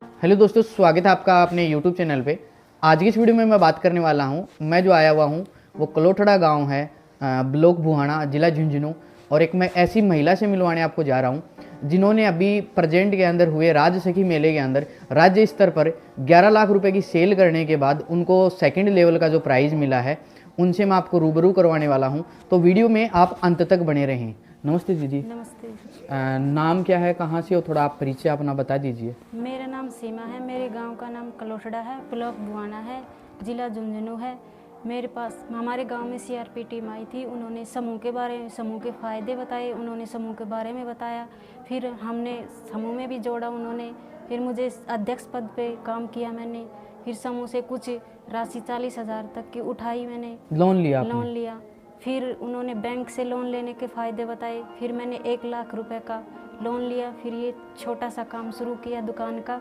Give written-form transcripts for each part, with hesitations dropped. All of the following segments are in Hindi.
हेलो दोस्तों, स्वागत है आपका अपने यूट्यूब चैनल पे। आज की इस वीडियो में मैं बात करने वाला हूँ, मैं जो आया हुआ हूँ वो कलोठड़ा गांव है, ब्लॉक बुहाना, ज़िला झुंझुनू। और एक मैं ऐसी महिला से मिलवाने आपको जा रहा हूँ जिन्होंने अभी प्रेजेंट के अंदर हुए राज सखी मेले के अंदर राज्य स्तर पर 11 लाख रुपए की सेल करने के बाद उनको सेकंड लेवल का जो प्राइज़ मिला है, उनसे मैं आपको रूबरू करवाने वाला हूँ। तो वीडियो में आप अंत तक बने रहें। नमस्ते दीदी। नमस्ते। नाम क्या है, कहाँ से हो, थोड़ा आप परिचय अपना बता दीजिए। मेरा नाम सीमा है, मेरे गांव का नाम कलोठड़ा है, ब्लॉक बुआना है, ज़िला झुंझुनू है। मेरे पास हमारे गांव में सीआरपी टीम आई थी, उन्होंने समूह के बारे में, समूह के फ़ायदे बताए, उन्होंने समूह के बारे में बताया। फिर हमने समूह में भी जोड़ा उन्होंने। फिर मुझे अध्यक्ष पद पे काम किया मैंने। फिर समूह से कुछ राशि 40,000 तक की उठाई मैंने, लोन लिया आपने? लोन लिया। फिर उन्होंने बैंक से लोन लेने के फ़ायदे बताए। फिर मैंने 1 लाख रुपए का लोन लिया। फिर ये छोटा सा काम शुरू किया दुकान का,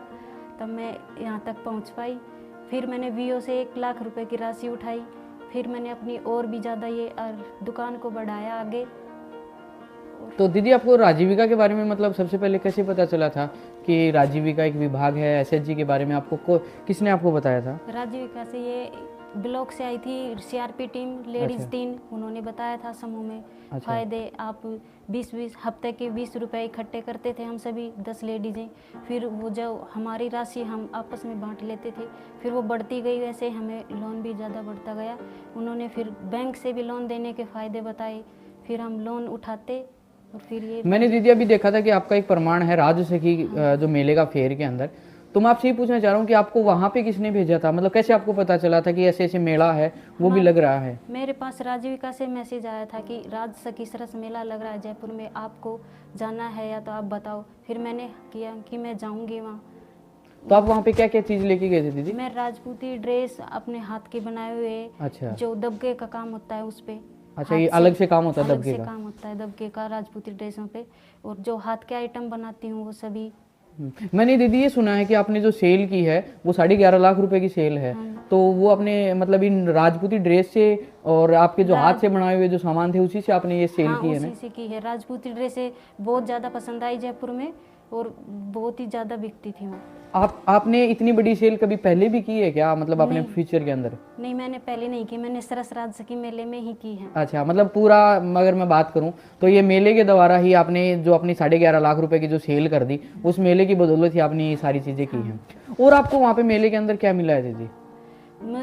तब मैं यहाँ तक पहुँच पाई। फिर मैंने वीओ से 1 लाख रुपए की राशि उठाई। फिर मैंने अपनी और भी ज़्यादा ये दुकान को बढ़ाया आगे। तो दीदी, आपको राजीविका के बारे में मतलब सबसे पहले कैसे पता चला था कि राजीविका एक विभाग है? एसएचजी के बारे में आपको किसने आपको बताया था? राजीविका से ये ब्लॉक से आई थी सीआरपी टीम, लेडीज़ अच्छा। टीम, उन्होंने बताया था समूह में अच्छा। फ़ायदे। आप 20-20 हफ्ते के 20 रुपए इकट्ठे करते थे हम सभी 10 लेडीज़ें। फिर वो जो हमारी राशि हम आपस में बांट लेते थे, फिर वो बढ़ती गई, वैसे हमें लोन भी ज़्यादा बढ़ता गया। उन्होंने फिर बैंक से भी लोन देने के फ़ायदे बताए। फिर हम लोन उठाते और फिर ये मैंने दीदी अभी देखा था कि आपका एक प्रमाण है राज सखी जो मेले का फेयर के अंदर। तो मैं आपसे ये पूछना चाह रहा हूँ कि आपको वहाँ पे किसने भेजा था? मतलब कैसे आपको पता चला था कि ऐसे ऐसे मेला है, वो भी लग रहा है? मेरे पास राजीविका से मैसेज आया था कि राज सखी सरस मेला लग रहा है जयपुर में, आपको जाना है या तो आप बताओ। फिर मैंने किया कि मैं जाऊंगी वहाँ। तो आप वहाँ पे क्या क्या चीज़ लेके गए थे दीदी? मैं राजपूती ड्रेस, अपने हाथ के बनाए हुए, अच्छा। जो दबके का काम होता है उस पे, अच्छा, ये अलग से काम होता है अलग दबके से का? काम होता है दबके का राजपूती ड्रेसों पे। और जो हाथ के आइटम बनाती हूँ वो सभी। मैंने दीदी ये सुना है कि आपने जो सेल की है वो 11.5 लाख रुपए की सेल है। तो वो अपने मतलब इन राजपूती ड्रेस से और आपके जो हाथ से बनाए हुए जो सामान थे उसी से आपने ये सेल हाँ, की है ना? उसी से की है। राजपूती ड्रेसें बहुत ज़्यादा पसंद आई जयपुर में और बहुत ही ज़्यादा बिकती थी वो। आपने इतनी बड़ी सेल कभी पहले भी की है क्या, मतलब अपने नहीं। फ्यूचर के अंदर? नहीं, मैंने पहले नहीं की, मैंने सरस राज सखी मेले में ही की है। अच्छा, मतलब पूरा अगर मैं बात करूं तो ये मेले के द्वारा ही आपने जो अपनी 11.5 लाख रुपए की जो सेल कर दी, उस मेले की बदौलत ही आपने ये सारी चीज़ें की हैं। और आपको वहाँ पे मेले के अंदर क्या मिला है दीदी?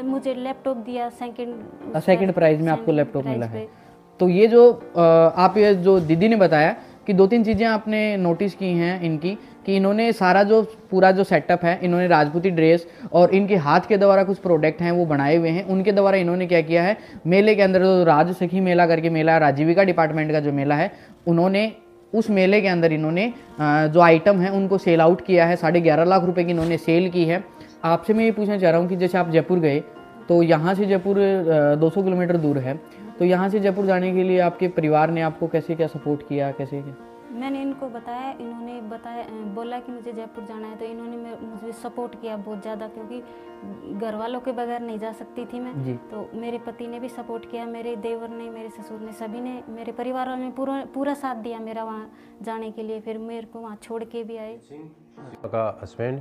मुझे लैपटॉप दिया सेकंड प्राइज में आपको लैपटॉप मिला प्राइज है। पे। तो ये जो आप ये जो दीदी ने बताया कि 2-3 चीज़ें आपने नोटिस की हैं इनकी, कि इन्होंने सारा जो पूरा जो सेटअप है, इन्होंने राजपूती ड्रेस और इनके हाथ के द्वारा कुछ प्रोडक्ट हैं वो बनाए हुए हैं। उनके द्वारा इन्होंने क्या किया है, मेले के अंदर जो राज सखी मेला करके मेला है, राजीविका डिपार्टमेंट का जो मेला है, उन्होंने उस मेले के अंदर इन्होंने जो आइटम है उनको सेल आउट किया है। 11.5 लाख रुपए की इन्होंने सेल की है। आपसे मैं ये पूछना चाह रहा हूँ कि जैसे आप जयपुर गए, तो यहाँ से जयपुर 200 किलोमीटर दूर है, तो यहाँ से जयपुर जाने के लिए आपके परिवार ने आपको कैसे क्या सपोर्ट किया, कैसे क्या? मैंने इनको बताया, इन्होंने बताया, बोला कि मुझे जयपुर जाना है, तो इन्होंने मुझे सपोर्ट किया बहुत ज़्यादा, क्योंकि घर वालों के बगैर नहीं जा सकती थी मैं जी। तो मेरे पति ने भी सपोर्ट किया, मेरे देवर ने, मेरे ससुर ने, सभी ने, मेरे परिवार वालों ने पूरा साथ दिया मेरा वहाँ जाने के लिए। फिर मेरे को वहाँ छोड़ के भी आए। का हस्बैंड,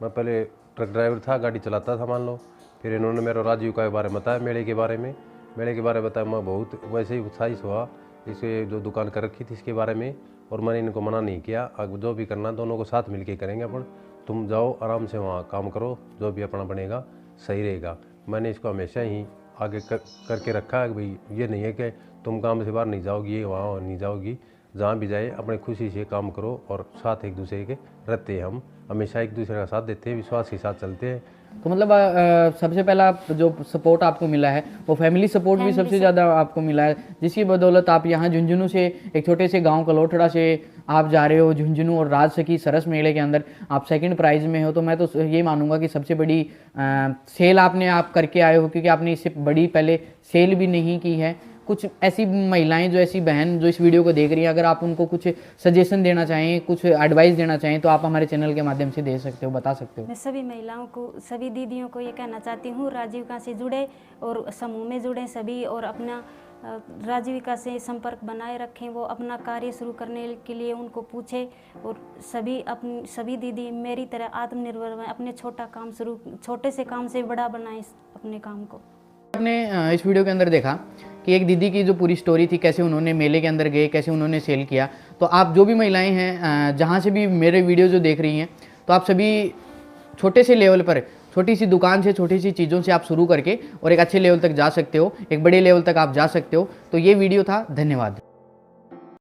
मैं पहले ट्रक ड्राइवर था, गाड़ी चलाता था मान लो। फिर इन्होंने मेरे राजीविका के बारे में बताया, मेले के बारे में बताया। मैं बहुत वैसे ही उत्साहित हुआ इसे जो दुकान कर रखी थी इसके बारे में। और मैंने इनको मना नहीं किया, अब जो भी करना दोनों को साथ मिलके करेंगे अपन, तुम जाओ आराम से वहाँ काम करो, जो भी अपना बनेगा सही रहेगा। मैंने इसको हमेशा ही आगे करके रखा है कि भाई ये नहीं है कि तुम काम से बाहर नहीं जाओगी, वहाँ नहीं जाओगी, जहाँ भी जाए अपने खुशी से काम करो। और साथ एक दूसरे के रहते हैं, हम हमेशा एक दूसरे का साथ देते हैं, विश्वास के साथ चलते हैं। तो मतलब सबसे पहला जो सपोर्ट आपको मिला है वो फैमिली सपोर्ट भी सबसे ज़्यादा आपको मिला है, जिसकी बदौलत आप यहाँ झुंझुनू से, एक छोटे से गांव कलोठड़ा से आप जा रहे हो झुंझुनू और राज सखी सरस मेले के अंदर आप सेकंड प्राइज़ में हो। तो मैं तो ये मानूंगा कि सबसे बड़ी सेल आपने आप करके आए हो, क्योंकि आपने इससे बड़ी पहले सेल भी नहीं की है। कुछ ऐसी महिलाएं, जो ऐसी बहन जो इस वीडियो को देख रही हैं, अगर आप उनको कुछ सजेशन देना चाहें, कुछ एडवाइस देना चाहें, तो आप हमारे चैनल के माध्यम से दे सकते हो, बता सकते हो। मैं सभी महिलाओं को, सभी दीदियों को ये कहना चाहती हूँ, राजीविका से जुड़े और समूह में जुड़े सभी, और अपना राजीविका से संपर्क बनाए रखें, वो अपना कार्य शुरू करने के लिए उनको पूछे और सभी दीदी मेरी तरह आत्मनिर्भर बने, अपने छोटे से काम से बड़ा बनाएं अपने काम को। आपने इस वीडियो के अंदर देखा कि एक दीदी की जो पूरी स्टोरी थी, कैसे उन्होंने मेले के अंदर गए, कैसे उन्होंने सेल किया। तो आप जो भी महिलाएं हैं, जहाँ से भी मेरे वीडियो जो देख रही हैं, तो आप सभी छोटे से लेवल पर, छोटी सी दुकान से, छोटी सी चीज़ों से आप शुरू करके और एक अच्छे लेवल तक जा सकते हो, एक बड़े लेवल तक आप जा सकते हो। तो ये वीडियो था, धन्यवाद।